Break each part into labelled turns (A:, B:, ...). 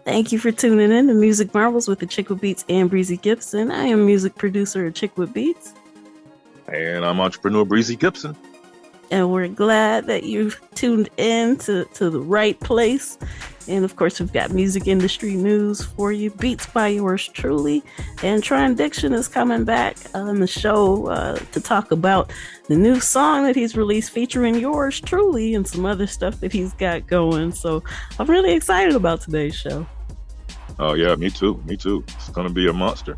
A: Thank you for tuning in to Music Marvels with Achickwitbeatz and Breezy Gipson. I am music producer Achickwitbeatz.
B: And I'm entrepreneur Breezy Gipson.
A: And we're glad that you've tuned in to the right place. And of course, we've got music industry news for you. Beats by yours truly. And Trondiction is coming back on the show to talk about the new song that he's released featuring yours truly and some other stuff that he's got going. So I'm really excited about today's show.
B: Oh, yeah, me too. It's going to be a monster.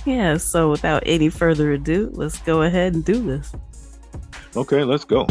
A: Yeah, so without any further ado, let's go ahead and do this.
B: Okay, let's go.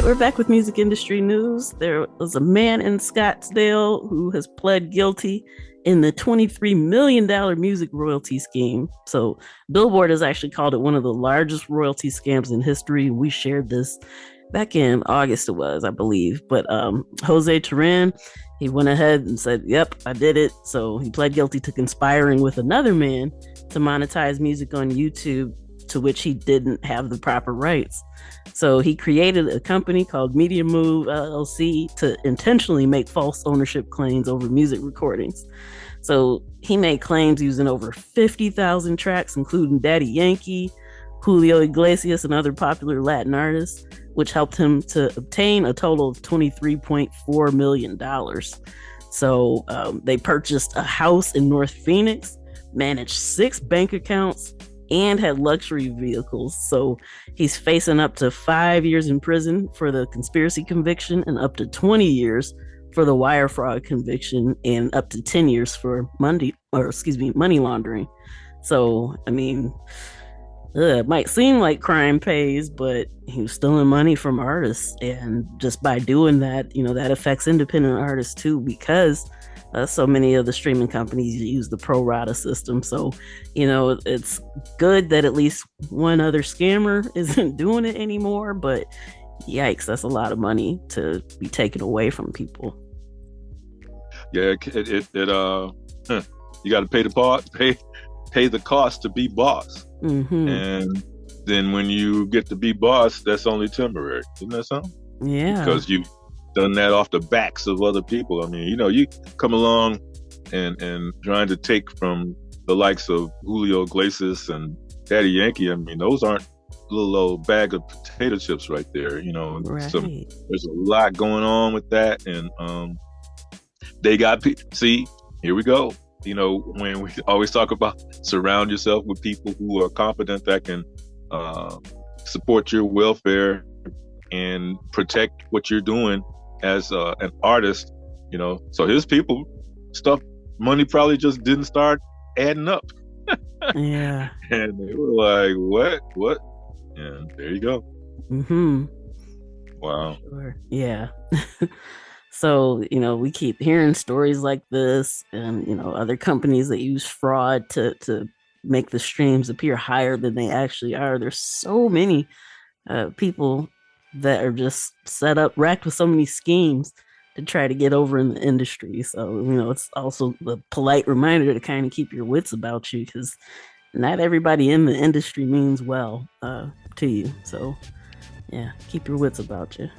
A: we're back with music industry news. There was a man in Scottsdale who has pled guilty in the $23 million music royalty scheme. So Billboard has actually called it one of the largest royalty scams in history. We shared this back in August, it was, I believe. But Jose Turan, he went ahead and said, yep, I did it. So he pled guilty to conspiring with another man to monetize music on YouTube, to which he didn't have the proper rights. So he created a company called Media Move LLC to intentionally make false ownership claims over music recordings. So he made claims using over 50,000 tracks, including Daddy Yankee, Julio Iglesias, and other popular Latin artists, which helped him to obtain a total of $23.4 million. So they purchased a house in North Phoenix, managed 6 bank accounts, and had luxury vehicles. So he's facing up to 5 years in prison for the conspiracy conviction and up to 20 years for the wire fraud conviction and up to 10 years for money laundering. So, I mean, it might seem like crime pays, but he was stealing money from artists. And just by doing that, that affects independent artists too, because so many of the streaming companies use the pro rata system. So, it's good that at least one other scammer isn't doing it anymore, but yikes, that's a lot of money to be taken away from people.
B: Yeah, you got to pay the cost to be boss.
A: Mm-hmm.
B: And then when you get to be boss, that's only temporary. Isn't that something?
A: Yeah.
B: Because you've done that off the backs of other people. I mean, you come along and trying to take from the likes of Julio Iglesias and Daddy Yankee. I mean, those aren't a little old bag of potato chips right there.
A: Right.
B: There's a lot going on with that. And they got see, here we go. When we always talk about surround yourself with people who are competent that can support your welfare and protect what you're doing as an artist, so his people money probably just didn't start adding up.
A: Yeah.
B: And they were like, what? And there you go.
A: Mm-hmm.
B: Wow.
A: Sure. Yeah. So, we keep hearing stories like this and, other companies that use fraud to make the streams appear higher than they actually are. There's so many people that are just racked with so many schemes to try to get over in the industry. So, it's also a polite reminder to kind of keep your wits about you, because not everybody in the industry means well to you. So, yeah, keep your wits about you.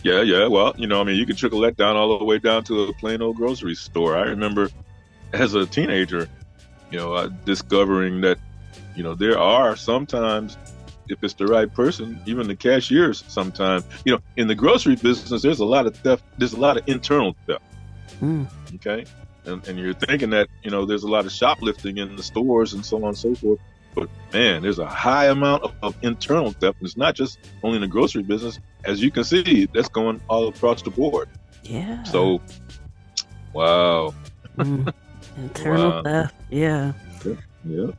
B: Yeah. Well, you can trickle that down all the way down to a plain old grocery store. I remember as a teenager, discovering that, there are sometimes, if it's the right person, even the cashiers sometimes, in the grocery business, there's a lot of theft. There's a lot of internal theft. Okay. And you're thinking that, there's a lot of shoplifting in the stores and so on and so forth. But man, there's a high amount of internal theft. And it's not just only in the grocery business. As you can see, that's going all across the board.
A: Yeah.
B: So, wow.
A: Internal theft. Yeah.
B: Yeah.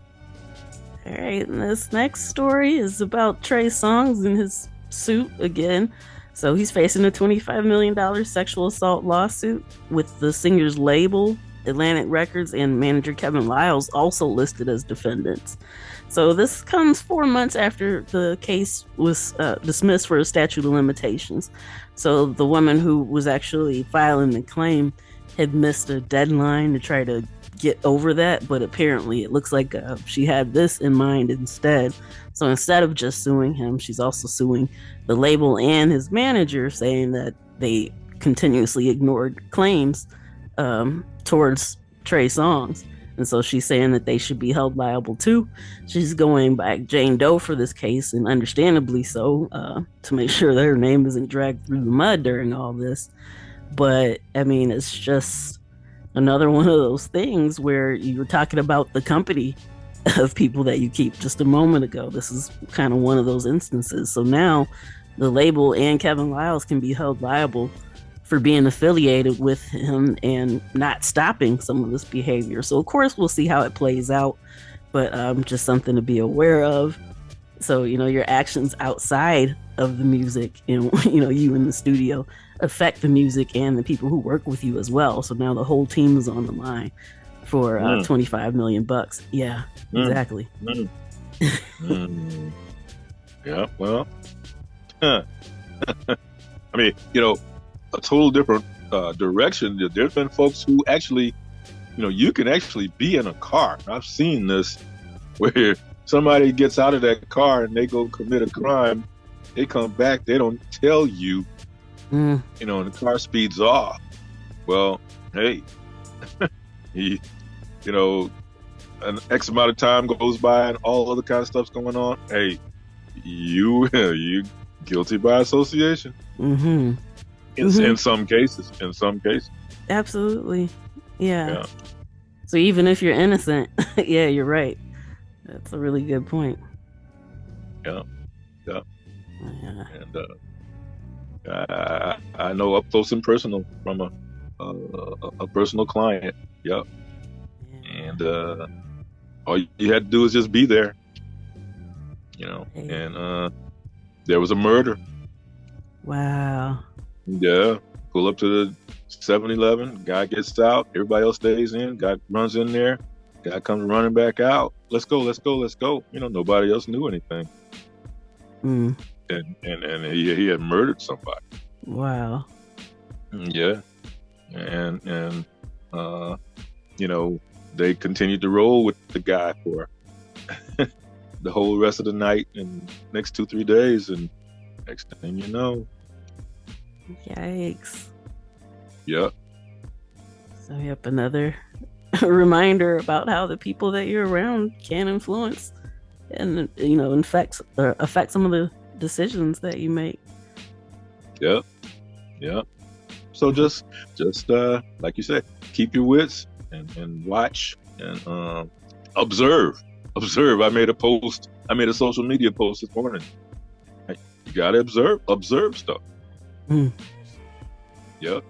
A: All right. And this next story is about Trey Songz and his suit again. So he's facing a $25 million sexual assault lawsuit with the singer's label, Atlantic Records, and manager Kevin Liles also listed as defendants. So this comes 4 months after the case was dismissed for a statute of limitations. So the woman who was actually filing the claim had missed a deadline to try to get over that, but apparently it looks like she had this in mind instead. So instead of just suing him, she's also suing the label and his manager, saying that they continuously ignored claims towards Trey Songz. And so she's saying that they should be held liable too. She's going by Jane Doe for this case, and understandably so, to make sure that her name isn't dragged through the mud during all this. But I mean, it's just another one of those things where you were talking about the company of people that you keep just a moment ago. This is kind of one of those instances. So now the label and Kevin Liles can be held liable for being affiliated with him and not stopping some of this behavior. So of course we'll see how it plays out, but just something to be aware of. So, your actions outside of the music and, you in the studio affect the music and the people who work with you as well. So now the whole team is on the line for
B: Mm,
A: 25 million bucks. Yeah,
B: mm,
A: exactly.
B: mm, mm. Yeah, well, I mean, a total different direction. There's been folks who actually, you can actually be in a car. I've seen this where somebody gets out of that car and they go commit a crime. They come back, they don't tell you,
A: Mm,
B: and the car speeds off. Well, hey, he, you know, an X amount of time goes by and all other kind of stuff's going on. Hey, you guilty by association.
A: mm-hmm.
B: In some cases,
A: Absolutely. Yeah.
B: yeah,
A: So even if you're innocent, yeah, you're right. That's a really good point.
B: yeah, yeah.
A: Yeah.
B: And I know up close and personal from a personal client. Yep.
A: Yeah.
B: And all you had to do is just be there,
A: Hey.
B: And there was a murder.
A: Wow.
B: Yeah. Pull up to the 7-Eleven. Guy gets out. Everybody else stays in. Guy runs in there. Guy comes running back out. Let's go. Let's go. Let's go. Nobody else knew anything.
A: Mm.
B: And he had murdered somebody.
A: Wow.
B: Yeah. And they continued to roll with the guy for the whole rest of the night and next 2-3 days, and next thing you know,
A: Yikes.
B: yep.
A: So yep, another reminder about how the people that you're around can influence and affect some of the decisions that you make.
B: Yep. So just like you said, keep your wits and watch and observe. I made a social media post this morning. You gotta observe stuff.
A: Mm.
B: Yep.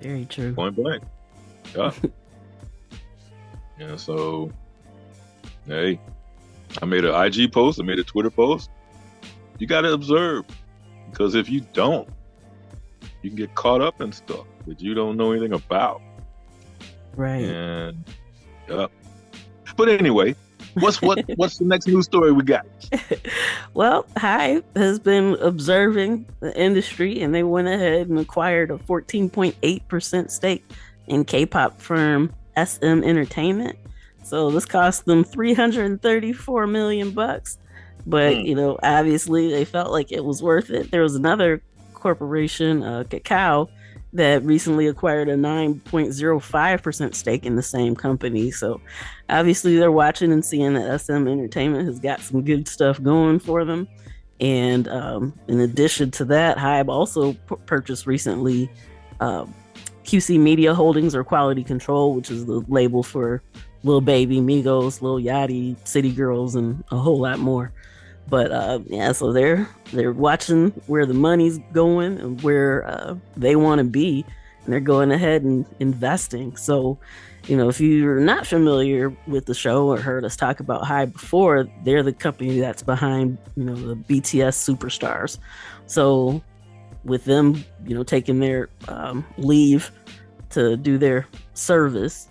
A: Very true.
B: Point blank. Yeah. Yeah. So, hey, I made an IG post. I made a Twitter post. You gotta observe, because if you don't, you can get caught up in stuff that you don't know anything about.
A: Right.
B: And but anyway, what's the next news story we got?
A: Well, Hive has been observing the industry, and they went ahead and acquired a 14.8% stake in K-pop firm SM Entertainment. So this cost them $334 million bucks. But obviously they felt like it was worth it. There was another corporation, Kakao, that recently acquired a 9.05% stake in the same company. So obviously they're watching and seeing that SM Entertainment has got some good stuff going for them. And in addition to that, Hybe also purchased recently QC Media Holdings, or Quality Control, which is the label for Lil Baby, Migos, Lil Yachty, City Girls, and a whole lot more. But so they're watching where the money's going and where they want to be, and they're going ahead and investing. So, if you're not familiar with the show or heard us talk about Hybe before, they're the company that's behind the BTS superstars. So, with them, taking their leave to do their service,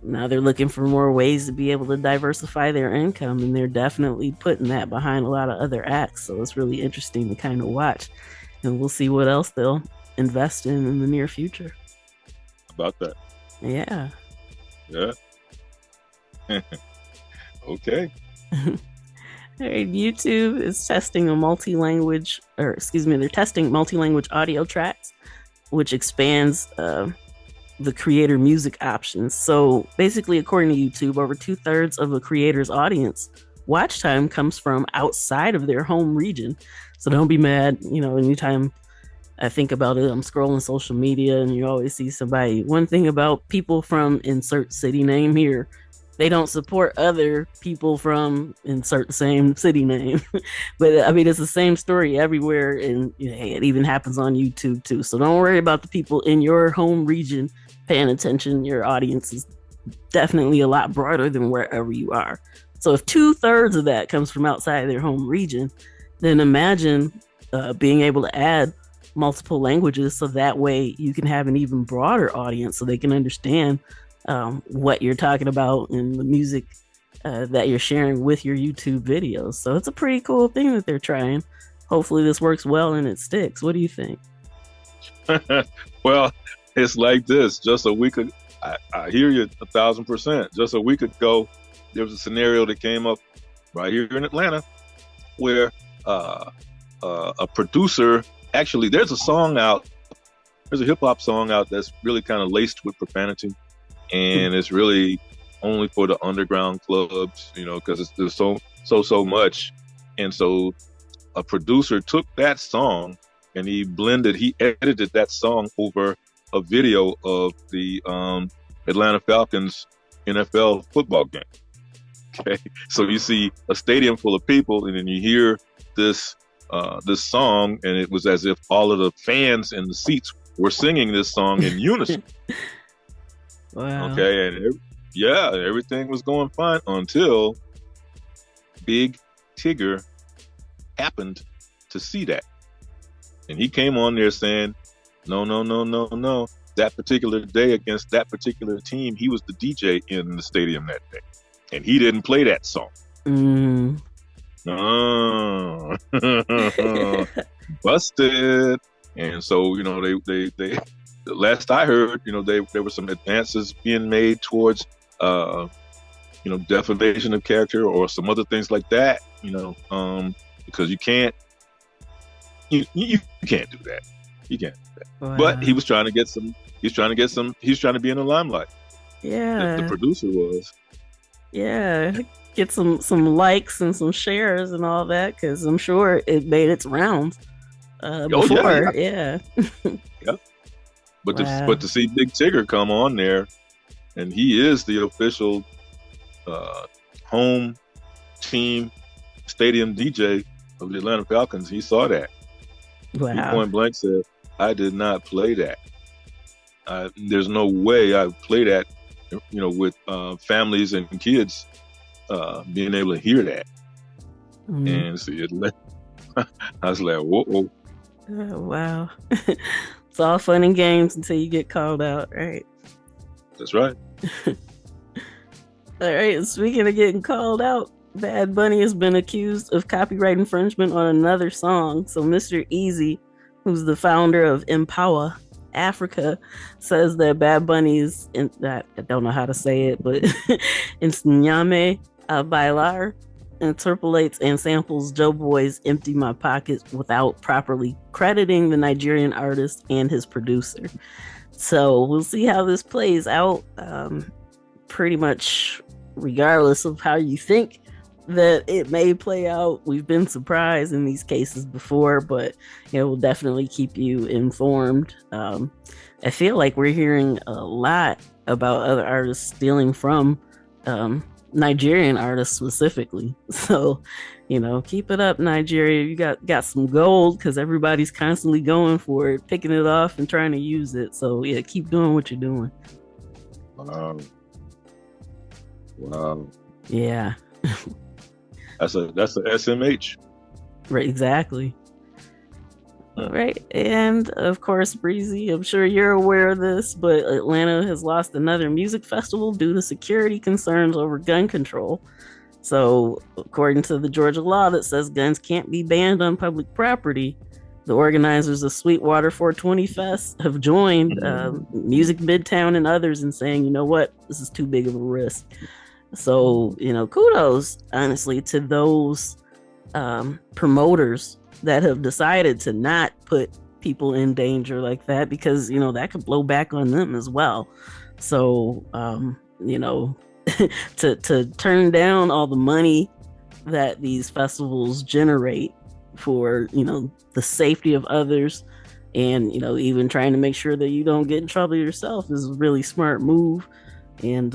A: now they're looking for more ways to be able to diversify their income, and they're definitely putting that behind a lot of other acts. So it's really interesting to kind of watch, and we'll see what else they'll invest in the near future.
B: About that.
A: Yeah.
B: Okay.
A: All right, YouTube is testing they're testing multi-language audio tracks, which expands the creator music options. So basically, according to YouTube, over 2/3 of a creator's audience watch time comes from outside of their home region. So don't be mad, anytime I think about it, I'm scrolling social media and you always see somebody. One thing about people from insert city name here, they don't support other people from insert same city name. But I mean, it's the same story everywhere, and it even happens on YouTube too. So don't worry about the people in your home region paying attention. Your audience is definitely a lot broader than wherever you are. So if 2/3 of that comes from outside their home region, then imagine being able to add multiple languages so that way you can have an even broader audience so they can understand what you're talking about in the music that you're sharing with your YouTube videos. So it's a pretty cool thing that they're trying. Hopefully this works well and it sticks. What do you think?
B: Well, it's like this. Just a week ago, I hear you 1,000%. Just a week ago, there was a scenario that came up right here in Atlanta where a producer, actually, there's a song out, there's a hip hop song out that's really kind of laced with profanity, and it's really only for the underground clubs, because there's so much. And so a producer took that song and he edited that song over a video of the Atlanta Falcons NFL football game. Okay, so you see a stadium full of people, and then you hear this song, and it was as if all of the fans in the seats were singing this song in unison.
A: Wow.
B: Okay, and everything was going fine until Big Tigger happened to see that, and he came on there saying, "No, no, no, no, no. That particular day against that particular team, he was the DJ in the stadium that day, and he didn't play that song." Oh, busted. And so, they the last I heard, there were some advances being made towards, defamation of character or some other things like that, because you can't do that. You can't do that.
A: Wow.
B: But he was trying to get some, he's trying to be in the limelight.
A: Yeah.
B: The producer was.
A: Yeah. Get some likes and some shares and all that, because I'm sure it made its rounds before. Yeah.
B: Yeah. But
A: wow.
B: but to see Big Tigger come on there, and he is the official home team stadium DJ of the Atlanta Falcons, he saw that.
A: Wow.
B: He point blank said, "I did not play that. There's no way I play that, with families and kids being able to hear that." And see it. I was like, whoa.
A: Oh, wow. It's all fun and games until you get called out, right?
B: That's right.
A: All right. Speaking of getting called out, Bad Bunny has been accused of copyright infringement on another song. So Mr. Easy, who's the founder of Empower Africa, says that Bad Bunny's, I don't know how to say it, but Enseñame a Bailar interpolates and samples Joe Boy's Empty My Pockets without properly crediting the Nigerian artist and his producer. So we'll see how this plays out. Pretty much regardless of how you think that it may play out, we've been surprised in these cases before, but we'll definitely keep you informed. I feel like we're hearing a lot about other artists stealing from Nigerian artists specifically. So, keep it up, Nigeria. You got some gold, because everybody's constantly going for it, picking it off and trying to use it. So yeah, keep doing what you're doing.
B: Wow.
A: Yeah.
B: That's a SMH.
A: Right, exactly. All right. And of course, Breezy, I'm sure you're aware of this, but Atlanta has lost another music festival due to security concerns over gun control. So, according to the Georgia law that says guns can't be banned on public property, the organizers of Sweetwater 420 Fest have joined Music Midtown and others in saying, you know what, this is too big of a risk. So, kudos, honestly, to those promoters that have decided to not put people in danger like that, because, that could blow back on them as well. So, to turn down all the money that these festivals generate for, the safety of others, and, even trying to make sure that you don't get in trouble yourself is a really smart move. And,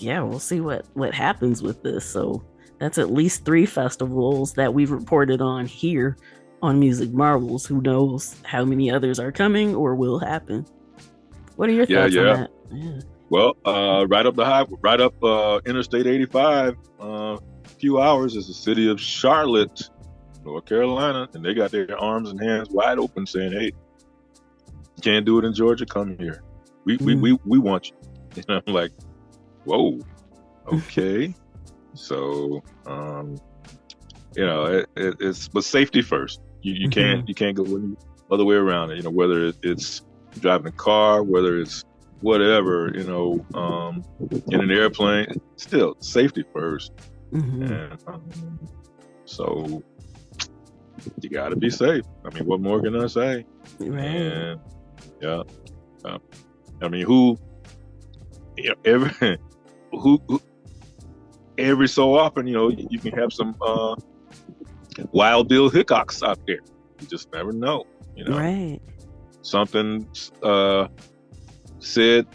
A: we'll see what happens with this. So that's at least 3 festivals that we've reported on here on Music Marvels. Who knows how many others are coming or will happen? What are your thoughts on that?
B: Well, right up Interstate 85. A few hours is the city of Charlotte, North Carolina, and they got their arms and hands wide open, saying, "Hey, you can't do it in Georgia. Come here. We want you." And I'm like, "Whoa, okay." So, it's but safety first. You can't go any other way around it. You know, whether it's driving a car, whether it's whatever, in an airplane, still safety first. And so you got to be safe. I mean, what more can I say?
A: Right.
B: And yeah, I mean, who every so often, you can have some Wild Bill Hickox out there. You just never know.
A: Right.
B: Something said,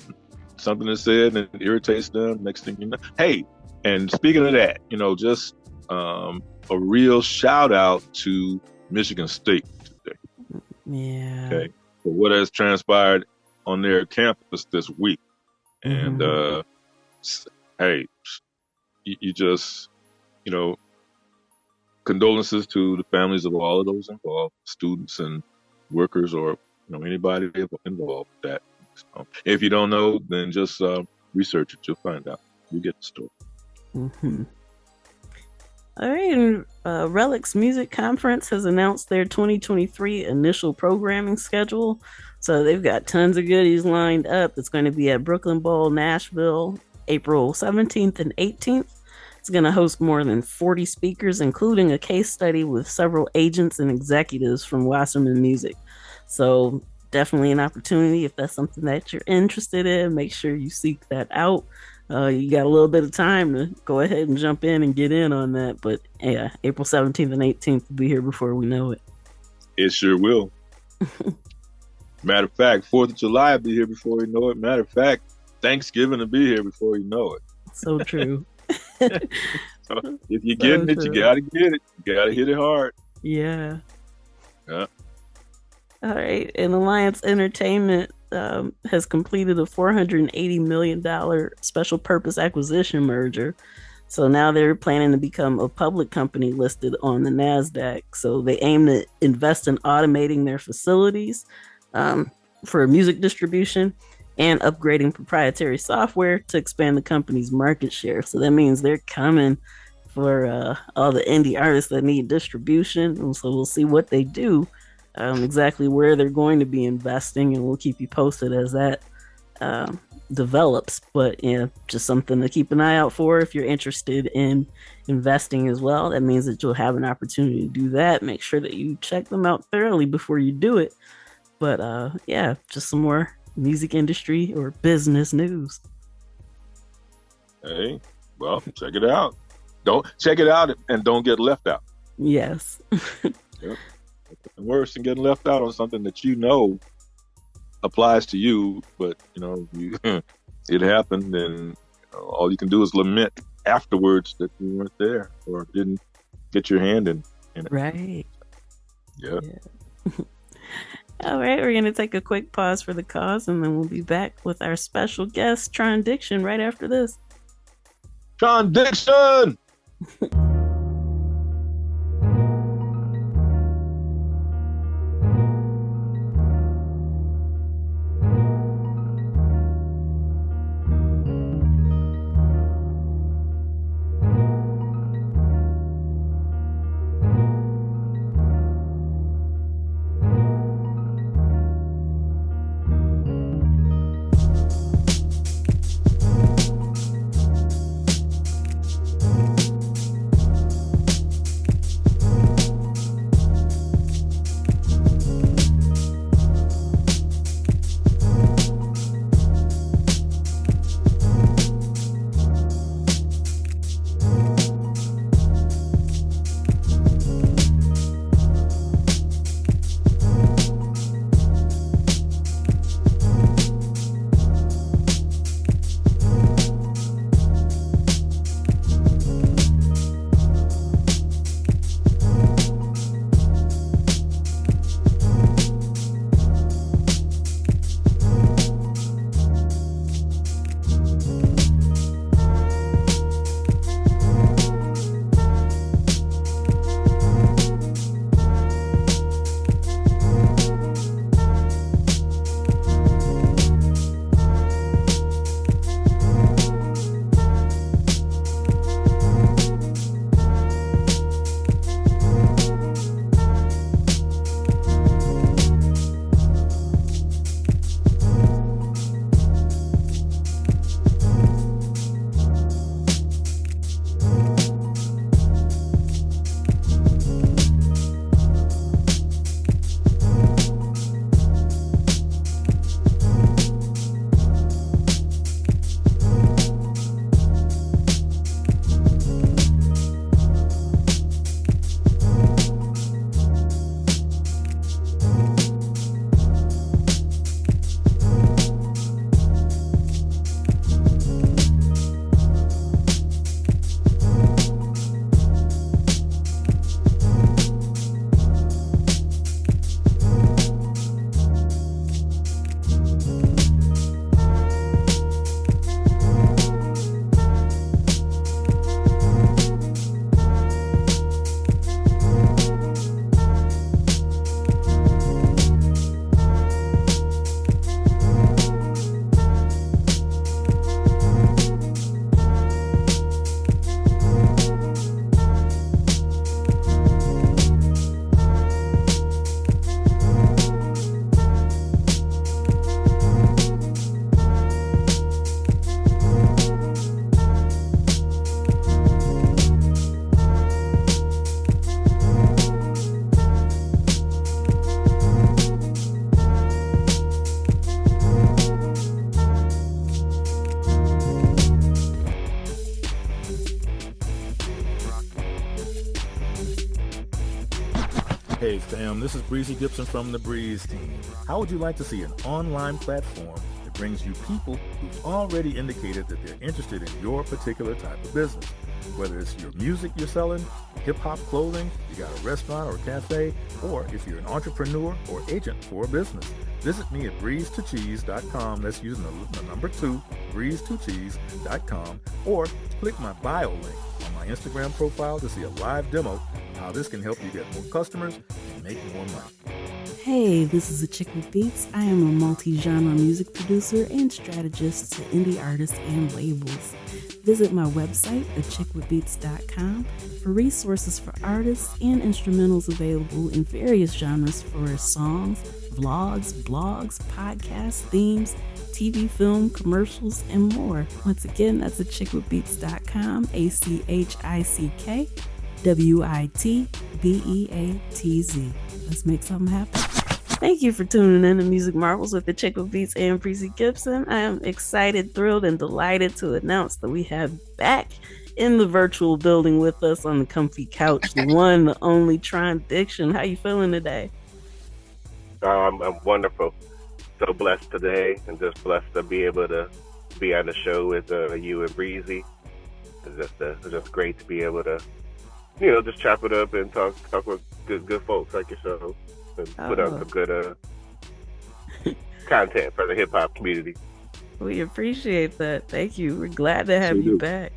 B: something is said, and it irritates them. Next thing you know, hey. And speaking of that, just a real shout out to Michigan State today.
A: Yeah.
B: Okay. For what has transpired on their campus this week. And hey, you just, condolences to the families of all of those involved, students and workers, or anybody involved with that. So if you don't know, then just research it. You'll find out. You get the story.
A: All right. Relics Music Conference has announced their 2023 initial programming schedule. So they've got tons of goodies lined up. It's going to be at Brooklyn Bowl, Nashville, April 17th and 18th. It's going to host more than 40 speakers, including a case study with several agents and executives from Wasserman Music. So definitely an opportunity. If that's something that you're interested in, make sure you seek that out. You got a little bit of time to go ahead and jump in and get in on that. But yeah, April 17th and 18th will be here before we know it.
B: It sure will. Matter of fact, 4th of July will be here before we know it. Matter of fact, Thanksgiving will be here before you know it.
A: So true.
B: So if you're getting it, you got to get it. You got to hit it hard.
A: Yeah.
B: Yeah.
A: All right. And Alliance Entertainment has completed a $480 million special purpose acquisition merger. So now they're planning to become a public company listed on the NASDAQ. So they aim to invest in automating their facilities for music distribution and upgrading proprietary software to expand the company's market share. So that means they're coming for all the indie artists that need distribution. And so we'll see what they do. Exactly where they're going to be investing, and we'll keep you posted as that develops. But yeah, just something to keep an eye out for if you're interested in investing as well. That means that you'll have an opportunity to do that. Make sure that you check them out thoroughly before you do it. But yeah, just some more music industry or business news.
B: Hey, well, check it out. Don't check it out and don't get left out.
A: Yes.
B: Yep. Worse than getting left out on something that applies to you, but it happened, and all you can do is lament afterwards that you weren't there or didn't get your hand in it.
A: Right.
B: Yeah.
A: All right, we're going to take a quick pause for the cause, and then we'll be back with our special guest, Trondiction, right after this.
B: Trondiction!
C: Hey fam, this is Breezy Gipson from the Breeze team. How would you like to see an online platform that brings you people who've already indicated that they're interested in your particular type of business? Whether it's your music you're selling, hip-hop clothing, you got a restaurant or a cafe, or if you're an entrepreneur or agent for a business. Visit me at breeze2cheese.com. That's using the number 2, breeze2cheese.com, or click my bio link on my Instagram profile to see a live demo of how this can help you get more customers and make more money.
A: Hey, this is Achickwitbeatz. I am a multi-genre music producer and strategist to indie artists and labels. Visit my website, achickwitbeatz.com, for resources for artists and instrumentals available in various genres for songs, vlogs, blogs, podcasts, themes, TV, film, commercials, and more. Once again, that's achickwitbeatz.com, ACHICKWITBEATZ. Let's make something happen. Thank you for tuning in to Music Marvels with Achickwitbeatz and Breezy Gipson. I am excited, thrilled, and delighted to announce that we have back in the virtual building with us on the comfy couch, the one, the only Trondiction. How you feeling today?
D: I'm wonderful. So blessed today, and just blessed to be able to be on the show with you and Breezy. It's just great to be able to, just chop it up and talk with good folks like yourself, and put out some good content for the hip hop community.
A: We appreciate that. Thank you. We're glad to have you back.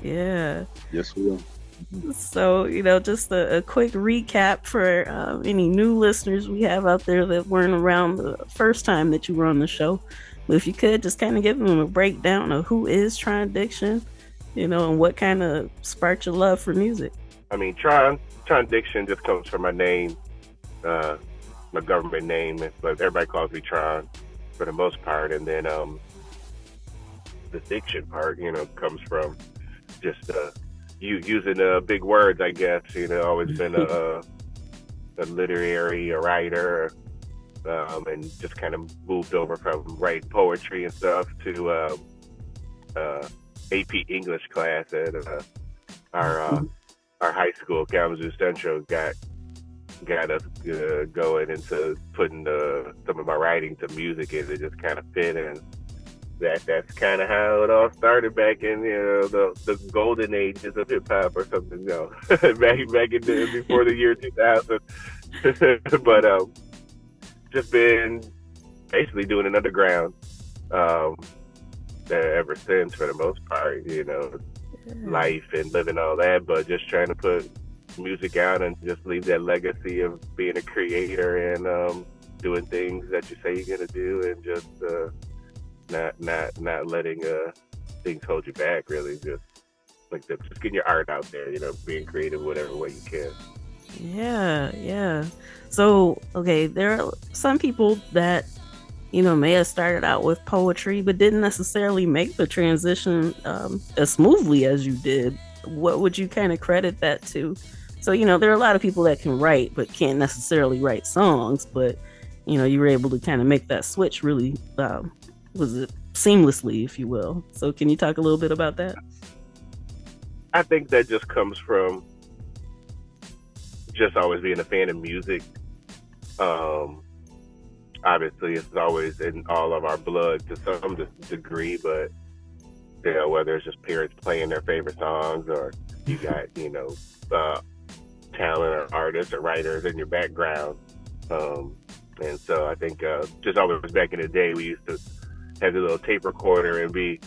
A: Yeah.
B: Yes, we are.
A: So, just a quick recap for any new listeners we have out there that weren't around the first time that you were on the show. But if you could just kind of give them a breakdown of who is Trondiction, and what kind of sparked your love for music.
D: I mean, Trondiction just comes from my name, my government name, but everybody calls me Tron for the most part. And then the diction part, comes from just you using big words, I guess. Always been a literary writer, and just kind of moved over from writing poetry and stuff to AP English class at our high school, Kalamazoo Central, got us going into putting some of my writing to music, and it just kind of fit in. That's kind of how it all started back in the golden ages of hip hop or something. Back in before the year 2000. But just been basically doing it underground ever since, for the most part. Life and living all that, but just trying to put music out and just leave that legacy of being a creator and doing things that you say you're gonna do, and just not letting things hold you back, really. Just just getting your art out there, being creative whatever way you can.
A: Yeah. So, okay, there are some people that, may have started out with poetry, but didn't necessarily make the transition as smoothly as you did. What would you kind of credit that to? So, there are a lot of people that can write, but can't necessarily write songs, but, you were able to kind of make that switch really, seamlessly, if you will. So can you talk a little bit about that?
D: I think that just comes from just always being a fan of music. Obviously, it's always in all of our blood to some degree, but whether it's just parents playing their favorite songs, or you got talent or artists or writers in your background, and so I think just always back in the day, we used to have the little tape recorder and be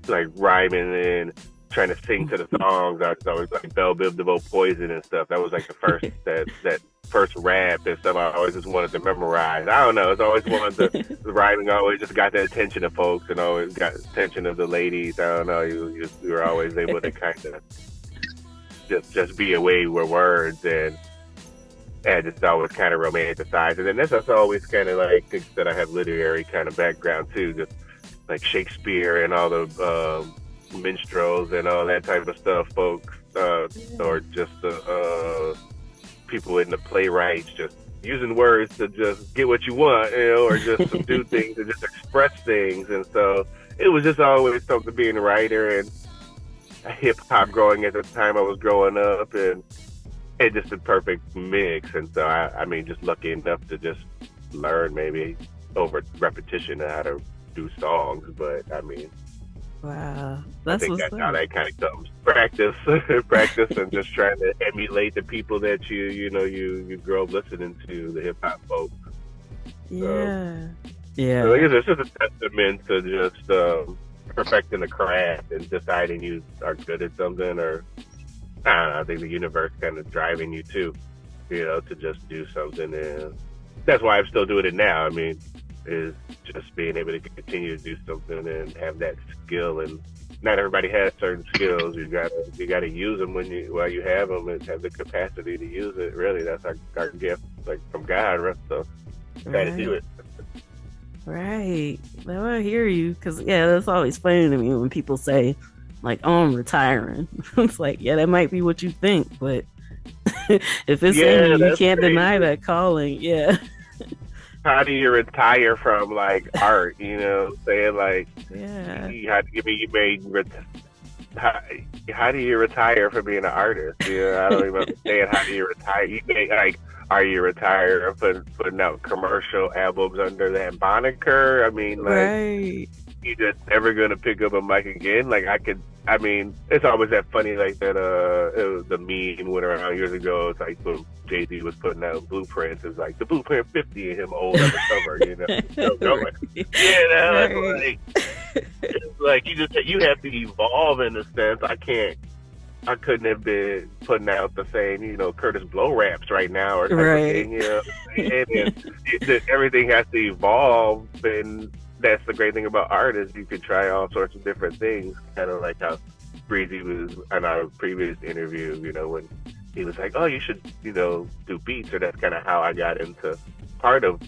D: like rhyming and trying to sing to the songs. I was always like Bell Biv DeVoe Poison and stuff. That was like the first that first rap and stuff I always just wanted to memorize. I don't know, it's always wanted the rhyming always just got the attention of folks and always got the attention of the ladies. I don't know, you were always able to kind of just be away with words, and it's always kind of romanticized. And then that's always kind of like things that I have literary kind of background too, just like Shakespeare and all the minstrels and all that type of stuff, folks, or just people in the playwrights just using words to just get what you want, or just to do things and just express things. And so it was just always something being a writer and hip hop growing at the time I was growing up, and it's just a perfect mix. And so I mean, just lucky enough to just learn maybe over repetition how to do songs. But I mean,
A: Wow,
D: I
A: that's
D: think
A: what's
D: that's how
A: up.
D: that kind of comes. Practice, practice, and just trying to emulate the people that you grow up listening to, the hip hop folks.
A: Yeah,
D: So I
A: yeah,
D: guess it's just a testament to just perfecting the craft and deciding you are good at something, or I don't know. I think the universe kind of driving you too, to just do something, and that's why I'm still doing it now. I mean, is just being able to continue to do something and have that skill. And not everybody has certain skills. You gotta use them while you have them, and have the capacity to use it. Really, that's our gift, like from God. Right? So gotta do
A: right,
D: it.
A: right. Now I hear you, because yeah, that's always funny to me when people say, like, "Oh, I'm retiring." It's like, yeah, that might be what you think, but if it's in
D: Yeah,
A: you, you
D: that's
A: can't deny
D: crazy.
A: that calling. Yeah,
D: How do you retire from like art? Saying like
A: yeah,
D: you made how, how do you retire from being an artist? I don't even understand. How do you retire? You make like, are you retired or putting out commercial albums under that moniker? I mean, like,
A: right,
D: you just never gonna pick up a mic again? Like, I mean, it's always that funny, like that. It was the meme went around years ago. It's like when Jay-Z was putting out Blueprints. It's like the Blueprint 50 and him old on the cover. Still going.
A: right,
D: It's like you have to evolve in a sense. I couldn't have been putting out the same, Curtis Blow raps right now or type of
A: right.
D: thing, and everything has to evolve. And that's the great thing about art, is you can try all sorts of different things, kind of like how Breezy was in our previous interview, when he was like, oh, you should, do beats. Or that's kind of how I got into part of,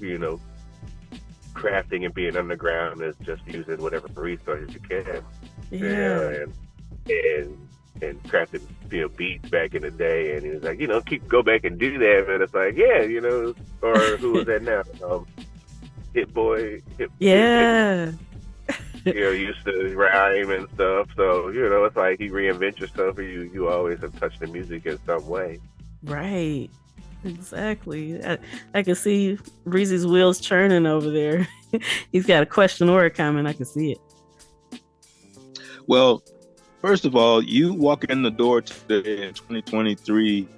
D: crafting and being underground, is just using whatever resources you can.
A: Yeah,
D: And crafting, beats back in the day. And he was like, go back and do that. And it's like, yeah, or who was that now? Hit Boy,
A: yeah,
D: used to rhyme and stuff. So, it's like you reinvent yourself, or you always have touched the music in some way.
A: right. Exactly. I can see Breezy's wheels churning over there. He's got a question or a comment. I can see it.
B: Well, first of all, you walk in the door today in 2023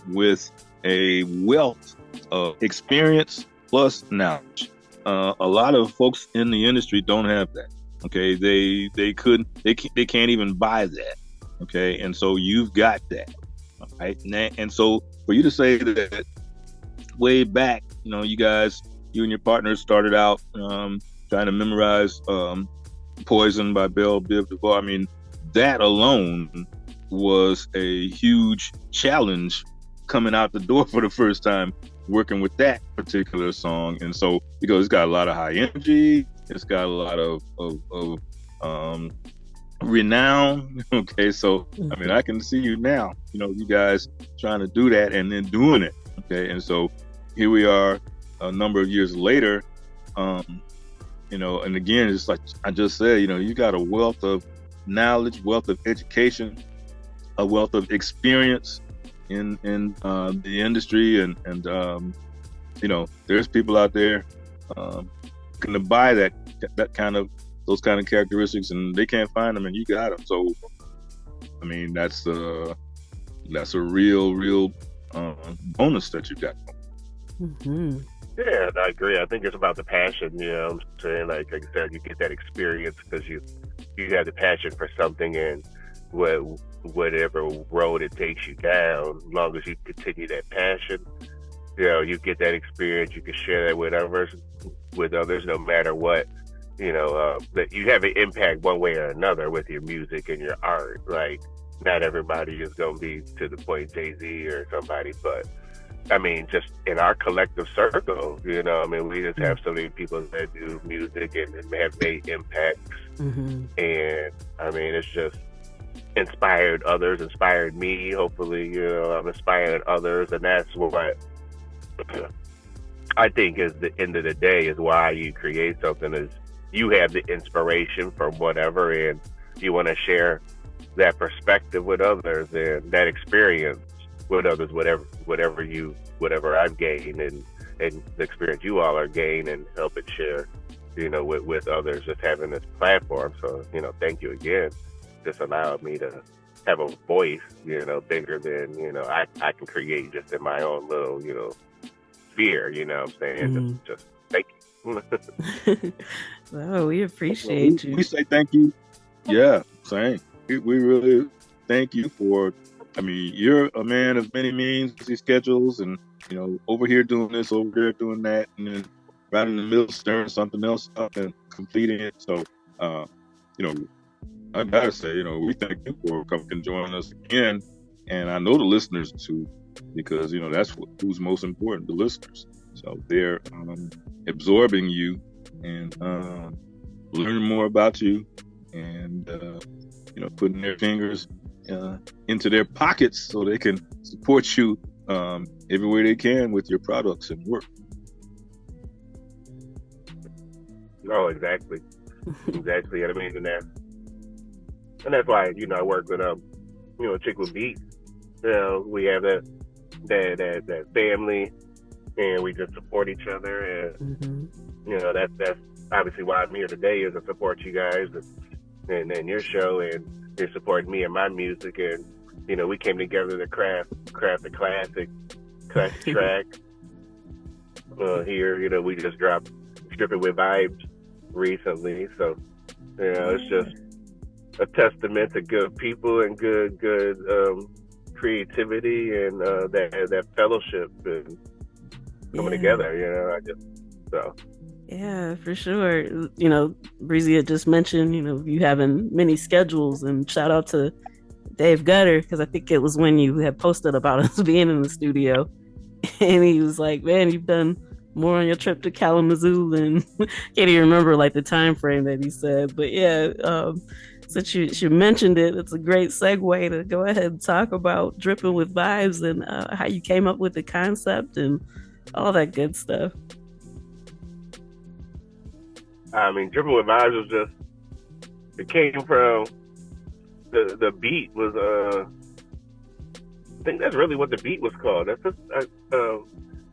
B: with a wealth of experience plus knowledge. A lot of folks in the industry don't have that. Okay, they can't even buy that. Okay, and so you've got that. All right, and so for you to say that way back, you and your partners started out trying to memorize Poison by Belle Biv DeVoe. I mean, that alone was a huge challenge coming out the door for the first time, working with that particular song. And so, because it's got a lot of high energy, it's got a lot of renown. Okay, so I mean, I can see you now, you guys trying to do that and then doing it. Okay, and so here we are a number of years later. And again, it's like I just said, you got a wealth of knowledge, wealth of education, a wealth of experience in the industry, and there's people out there can buy those kind of characteristics, and they can't find them, and you got them. So, I mean, that's a real bonus that you got.
A: Mm-hmm.
D: Yeah, I agree. I think it's about the passion. What I'm saying, like I said, you get that experience because you have the passion for something, and whatever road it takes you down, as long as you continue that passion, you get that experience. You can share that with others, no matter what. That you have an impact one way or another with your music and your art. Like, not everybody is going to be to the point Jay-Z or somebody, but I mean, just in our collective circle, we just have so many people that do music and have made impacts.
A: Mm-hmm.
D: And I mean, it's just inspired others, inspired me. Hopefully, I'm inspiring others. And that's what I think is the end of the day, is why you create something, is you have the inspiration from whatever, and you want to share that perspective with others and that experience. with others, whatever I've gained and the experience you all are gained, and help it share, with others, just having this platform. So, thank you again. Just allowed me to have a voice, bigger than, I can create just in my own little, sphere, what I'm saying? Just thank you.
A: Well, we appreciate you.
B: We say thank you. Yeah, same. We really thank you for, you're a man of many means, busy schedules, and, over here doing this, over there doing that, and then right in the middle stirring something else up and completing it. So, I gotta say, we thank you for coming and joining us again. And I know the listeners too, because, that's who's most important, the listeners. So they're absorbing you and learning more about you, and, putting their fingers into their pockets so they can support you every way they can with your products and work.
D: Oh, exactly. Exactly. And that's why, I work with Achickwitbeatz. We have that family, and we just support each other, and that's obviously why I'm here today, is to support you guys and your show, and you're supporting me and my music, and we came together to craft a classic track. Here, we just dropped Dripping with Vibes recently, so it's just a testament to good people and good creativity, and that fellowship and coming together.
A: Yeah, for sure. Breezy had just mentioned, you having many schedules, and shout out to Dave Gutter, because I think it was when you had posted about us being in the studio, and he was like, man, you've done more on your trip to Kalamazoo than can't even remember like the time frame that he said. But yeah, since you mentioned it, it's a great segue to go ahead and talk about Dripping with Vibes, and how you came up with the concept and all that good stuff.
D: Dripping with Vibes was just, it came from the beat was I think that's really what the beat was called. That's just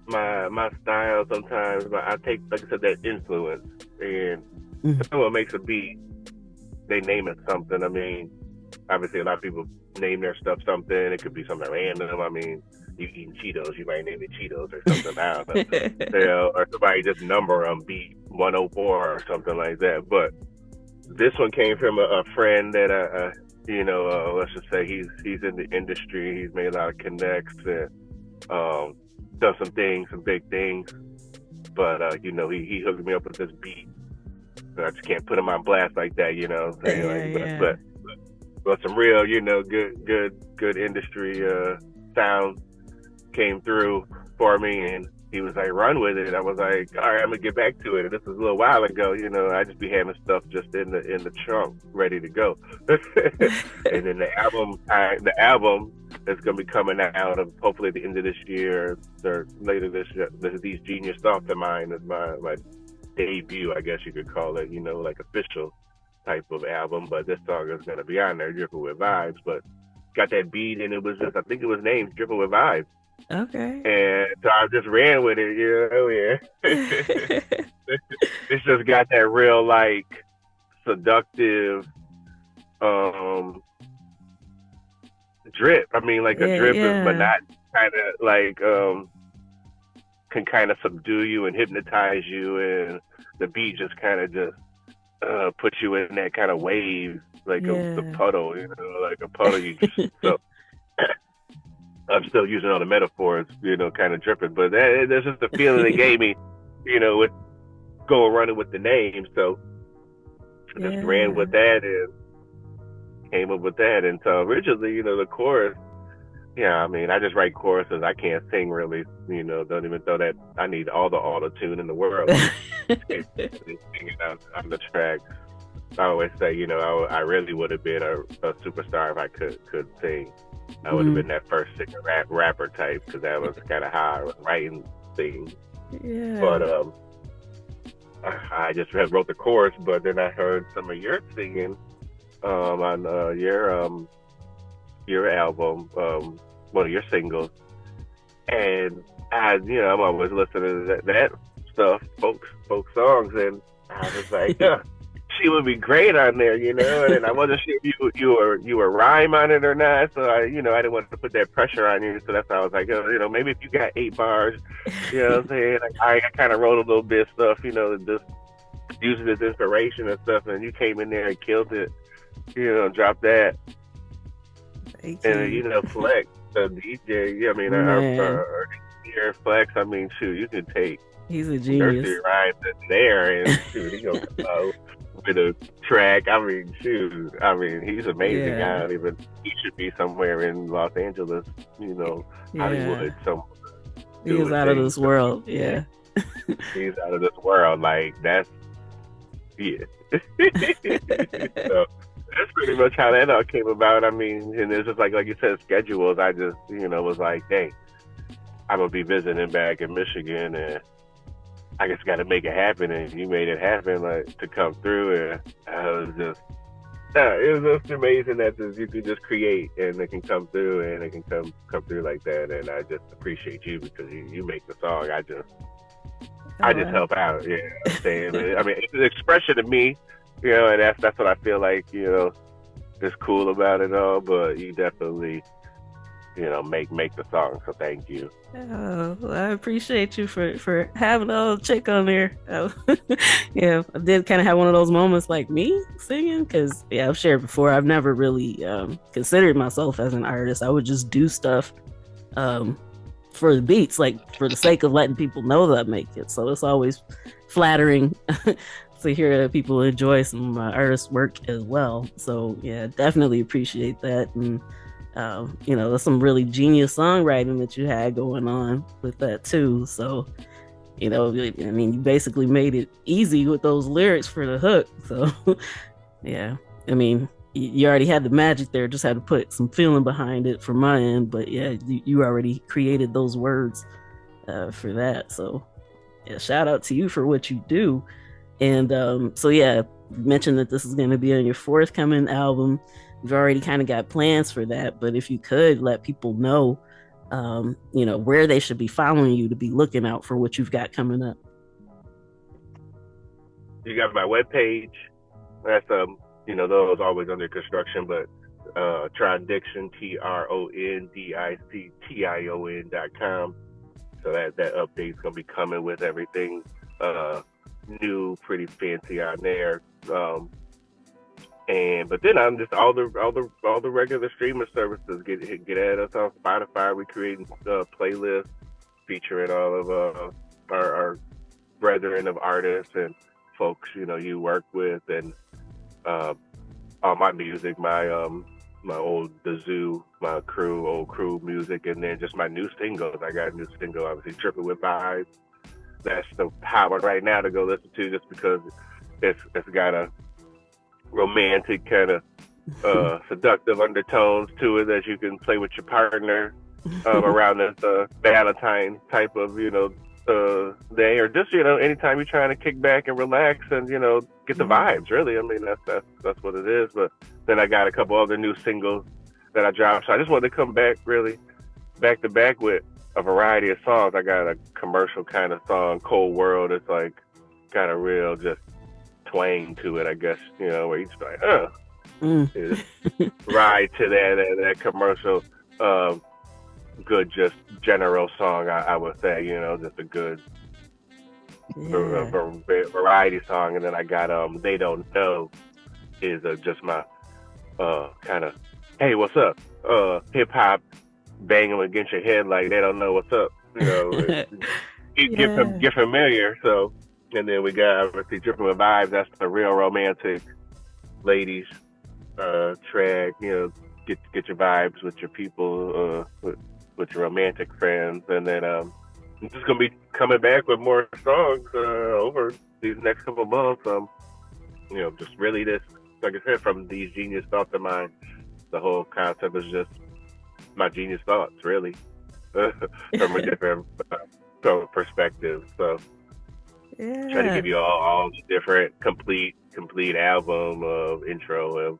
D: my style sometimes, but I take, like I said, that influence, and someone makes a beat, they name it something. Obviously a lot of people name their stuff something. It could be something random. You eating Cheetos, you might name it Cheetos or something. I don't know. Or somebody just number them, beat 104 or something like that. But this one came from a friend that let's just say he's in the industry. He's made a lot of connects and done some big things. But he hooked me up with this beat. I just can't put him on blast like that, But some real, good industry sound came through for me, and he was like, run with it. I was like, all right, I'm gonna get back to it. And this was a little while ago, I just be having stuff just in the trunk ready to go. And then the album is gonna be coming out of hopefully at the end of this year or later this year. These Genius Thoughts of Mine is my debut, I guess you could call it, like official type of album. But this song is gonna be on there, Dripping with Vibes. But got that beat, and it was just, I think it was named Dripping with Vibes.
A: Okay.
D: And so I just ran with it, It's just got that real, like, seductive drip. A drip is, but not kind of like can kind of subdue you and hypnotize you, and the beat just kind of just puts you in that kind of wave, like a puddle, like a puddle. You just so. I'm still using all the metaphors, kind of dripping, but that's just the feeling it gave me, with running with the name. So I just ran with that and came up with that. And so originally, the chorus, I just write choruses. I can't sing really, don't even throw that. I need all the auto-tune in the world. Singing on the track. I always say, I really would have been a superstar if I could sing. I would have been that first singer rapper type, because that was kind of how I was writing things.
A: Yeah.
D: But I just wrote the chorus, but then I heard some of your singing on your album, one of your singles, and I'm always listening to that stuff, folk songs, and I was like, she would be great on there, and I wasn't sure if you were rhyme on it or not, so I didn't want to put that pressure on you, so that's why I was like, maybe if you got 8 bars, what I'm saying, like, I kind of wrote a little bit of stuff, just using as inspiration and stuff, and you came in there and killed it, dropped that.
A: Thank
D: And
A: you.
D: Flex, the DJ, our engineer Flex, shoot, you can take
A: He's a
D: nursery
A: genius.
D: rhymes in there, and shoot, he gonna come out with a track. Shoot, he's amazing.
A: Yeah.
D: He should be somewhere in Los Angeles, Hollywood, somewhere.
A: He is out of this world. Yeah.
D: He's out of this world. Like, that's, yeah. So that's pretty much how that all came about. And it's just like you said, schedules. I just, was like, hey, I'm going to be visiting back in Michigan, and I just got to make it happen. And you made it happen, like, to come through. And it was just amazing that you can just create, and it can come through, and it can come through like that. And I just appreciate you because you make the song. I just help out. Yeah, I'm saying. It's an expression of me, and that's what I feel like, is cool about it all. But you definitely, make the song. So thank you.
A: Oh, well, I appreciate you for having a little chick on there. Yeah, I did kind of have one of those moments like me singing, because I've shared before, I've never really considered myself as an artist. I would just do stuff for the beats, like for the sake of letting people know that I make it. So it's always flattering to hear that people enjoy some of my artist work as well. So yeah, definitely appreciate that. And there's some really genius songwriting that you had going on with that too. So, you basically made it easy with those lyrics for the hook. So yeah, you already had the magic there, just had to put some feeling behind it from my end. But yeah, you already created those words for that. So yeah, shout out to you for what you do. And so yeah, you mentioned that this is going to be on your forthcoming album. You've already kind of got plans for that, but if you could let people know, where they should be following you to be looking out for what you've got coming up.
D: You got my webpage. That's those always under construction, but Trondiction, TRONDICTION.com. So that update's gonna be coming with everything new, pretty fancy on there. But then I'm just all the regular streaming services get at us on Spotify. We creating playlists featuring all of our brethren of artists and folks you work with, and all my music, my old old crew music, and then just my new singles. I got a new single, obviously, Tripping with Vibes. That's the hot one right now to go listen to, just because it's got a romantic kind of seductive undertones to it that you can play with your partner around this Valentine type of day, or just anytime you're trying to kick back and relax and get the vibes. Really, that's what it is. But then I got a couple other new singles that I dropped, so I just wanted to come back really back to back with a variety of songs. I got a commercial kind of song, Cold World. It's like got a real just twang to it, I guess, where you just like, ride to that commercial, good, just general song, I would say, just a good variety song. And then I got They Don't Know is just my kind of, hey, what's up? Hip hop, bang them against your head like they don't know what's up. Get familiar. So. And then we got, obviously, Dripping with Vibes. That's the real romantic ladies track. Get your vibes with your people, with your romantic friends. And then I'm just going to be coming back with more songs over these next couple of months. Just really this, like I said, from these genius thoughts of mine. The whole concept is just my genius thoughts, really, from a different perspective. So.
A: Yeah.
D: Try to give you all the different complete album of intro of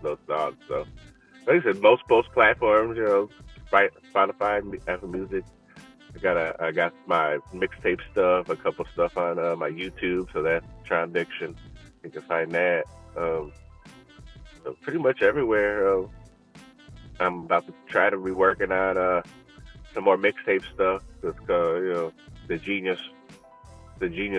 D: those thoughts. So like I said, most platforms, Spotify, Apple Music. I got my mixtape stuff, a couple stuff on my YouTube, so that's Trondiction. You can find that. So pretty much everywhere. I'm about to try to be working on some more mixtape stuff. It's the Genius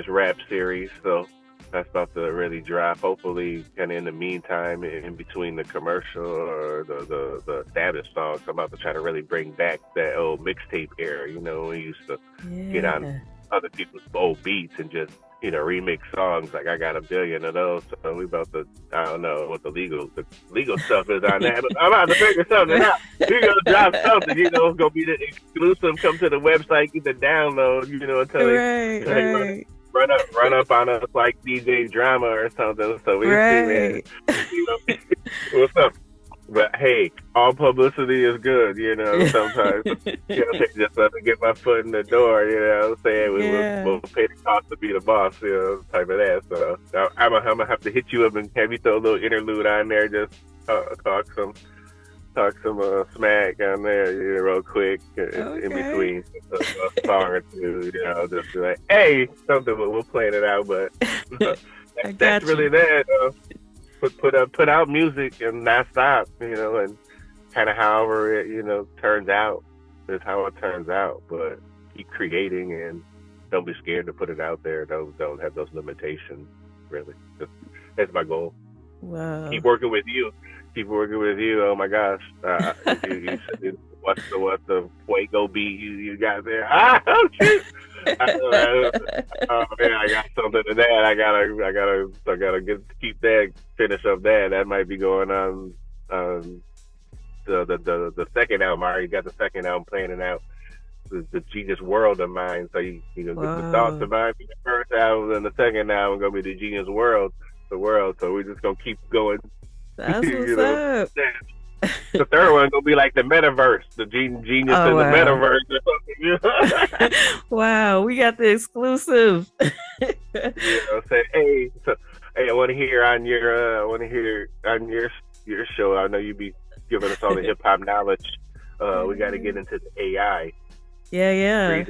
D: Rap series. So that's about to really drop. Hopefully, kind of in the meantime, in between the commercial or the status songs, I'm about to try to really bring back that old mixtape era. We used to get on other people's old beats and just remix songs. Like I got a billion of those. So we about to, I don't know what the legal stuff is on that, but I'm about to figure something out. We're gonna drop something. It's gonna be the exclusive. Come to the website, get the download. Until they run up on us like DJ Drama or something. So we see, man. What's up? But hey, all publicity is good, sometimes. Just let me get my foot in the door, saying we'll pay the cost to be the boss, type of that. So I'm gonna have to hit you up and have you throw a little interlude on there, just talk some smack on there, real quick, in between a song or two, just be like, hey, something, we'll plan it out, but that's really that. Put out music and not stop, and kind of however it, turns out is how it turns out. But keep creating and don't be scared to put it out there. Don't have those limitations. Really, that's my goal.
A: Wow.
D: Keep working with you. Oh my gosh, what's the Fuego beat you got there? Oh shit! Oh man, I got something to that. I gotta finish up that. That might be going on the second album. I already got the second album planning out. The Genius World of mine. So the thoughts of mine be the first album, and the second album gonna be the Genius World. The world. So we're just gonna keep going.
A: That's what's up.
D: The third one gonna be like the metaverse, the genius in the metaverse.
A: Wow, we got the exclusive.
D: Say, hey, I want to hear on your show. I know you be giving us all the hip hop knowledge. We got to get into the AI.
A: Yeah.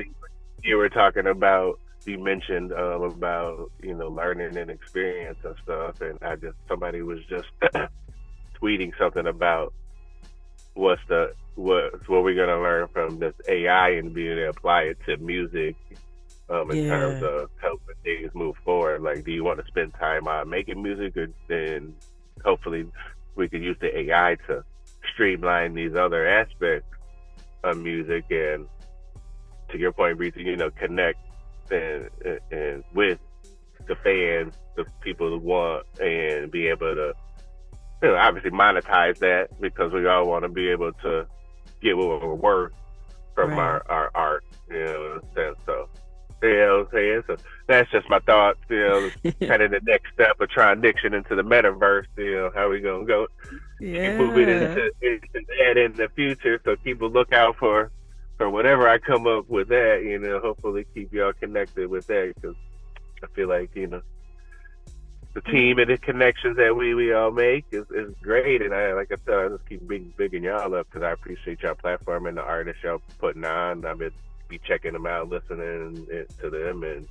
D: You were talking about. You mentioned about learning and experience and stuff, and somebody was just tweeting something about what we're gonna learn from this AI and being able to apply it to music in terms of helping things move forward. Like, do you want to spend time on making music, or then hopefully we could use the AI to streamline these other aspects of music and, to your point, Breezy, connect and with the fans, the people who want, and be able to, obviously monetize that, because we all want to be able to get what we're worth from our art, So, so that's just my thoughts, kind of the next step of Trondiction into the metaverse, how we gonna go. Keep moving into that in the future, so keep a lookout for whatever I come up with that, hopefully keep y'all connected with that, because I feel like, the team and the connections that we all make is great. And I just keep bigging y'all up, because I appreciate y'all platform and the artists y'all putting on. I've been checking them out, listening to them, and,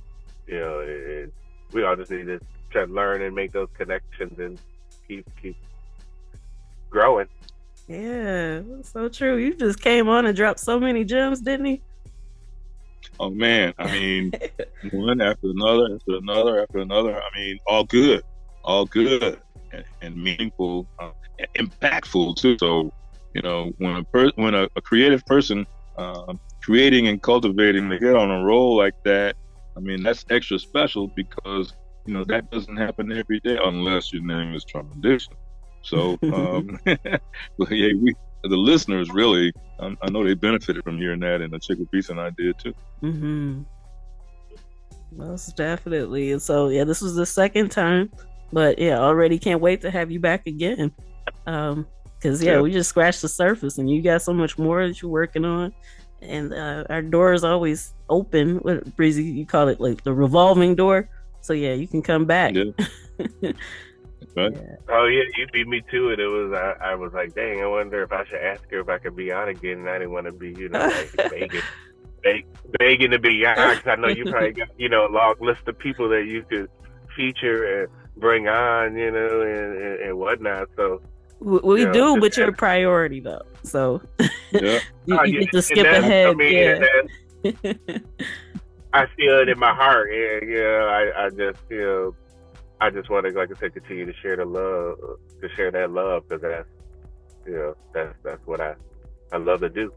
D: and we all just need to try to learn and make those connections and keep growing.
A: Yeah, so true. You just came on and dropped so many gems, didn't he?
B: Oh man, I mean, one after another, I mean, all good, and meaningful, and impactful too. So, when a creative person creating and cultivating, they get on a roll like that, I mean, that's extra special, because that doesn't happen every day unless your name is Trondiction. So, the listeners really, I know they benefited from hearing that, and Achickwitbeatz and I did too.
A: Mm-hmm. Most definitely. And so, this was the second time, but already can't wait to have you back again. Because we just scratched the surface, and you got so much more that you're working on, and our door is always open. What, Breezy, you call it like the revolving door. So you can come back.
B: Yeah. Right?
A: Yeah.
D: Oh yeah, you beat me to it. It was I was like, dang, I wonder if I should ask her if I could be on again. And I didn't want to be, like begging to be on, because I know you probably got, a long list of people that you could feature and bring on, and whatnot. So
A: We do,
D: just
A: but you're a priority though, so
B: Yeah.
A: you get to
D: and
A: skip
D: that's,
A: ahead.
D: and
A: Yeah.
D: I feel it in my heart, and I just I just want to, like I said, continue to share that love, because that's what I love to do.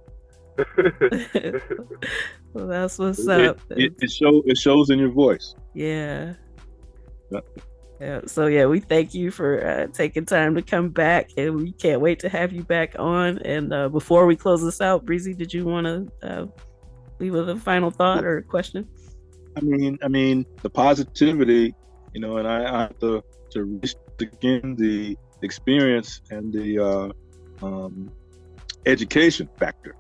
A: Well, that's what's up.
B: It shows in your voice.
A: Yeah.
B: Yeah.
A: Yeah. So yeah, we thank you for taking time to come back, and we can't wait to have you back on. And before we close this out, Breezy, did you want to leave with a final thought or a question?
B: I mean, the positivity, and I have to reach again the experience and the education factor.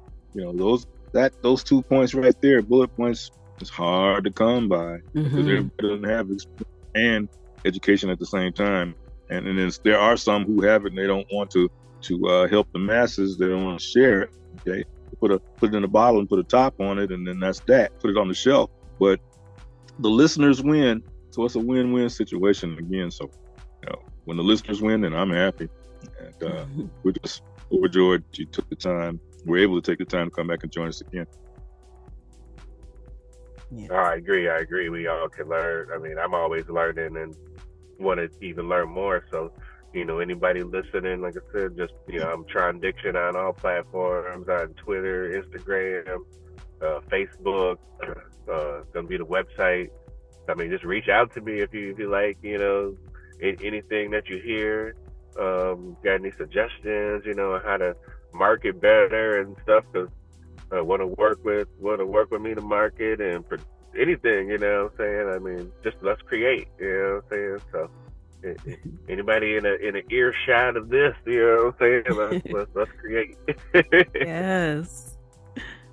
B: Those 2 points right there, bullet points, is hard to come by, because everybody doesn't have experience and education at the same time. And then there are some who have it and they don't want to help the masses. They don't want to share it. Okay, put it in a bottle and put a top on it, and then that's that. Put it on the shelf. But the listeners win, so it's a win-win situation again. So when the listeners win, then I'm happy, and we're just overjoyed you took the time. We're able to take the time to come back and join us again.
A: Yeah.
D: I agree. We all can learn. I mean, I'm always learning and want to even learn more. So, anybody listening, like I said, just, I'm Trondiction on all platforms, on Twitter, Instagram, Facebook, gonna be the website. I mean, just reach out to me if you like, anything that you hear. Got any suggestions, how to market better and stuff, because I want to work with me to market and for anything, what I'm saying. I mean, just let's create, what I'm saying. So anybody in an earshot of this, what I'm saying, let's create.
A: Yes.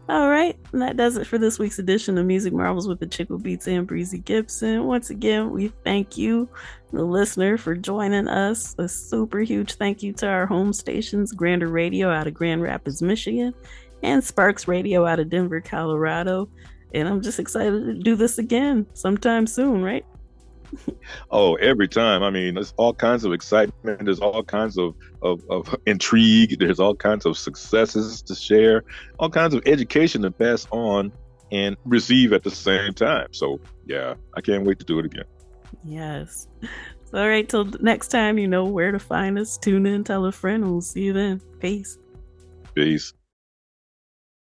A: All right, and that does it for this week's edition of Music Marvels with Achickwitbeatz and Breezy Gipson. Once again, we thank you, the listener, for joining us. A super huge thank you to our home stations, Grander Radio out of Grand Rapids, Michigan, and Sparks Radio out of Denver, Colorado. And I'm just excited to do this again sometime soon, right?
B: Oh, every time. I mean, there's all kinds of excitement. There's all kinds of intrigue. There's all kinds of successes to share, all kinds of education to pass on and receive at the same time. So, yeah, I can't wait to do it again.
A: Yes. So, all right, till next time, you know where to find us. Tune in, tell a friend, and we'll see you then. Peace.
B: Peace.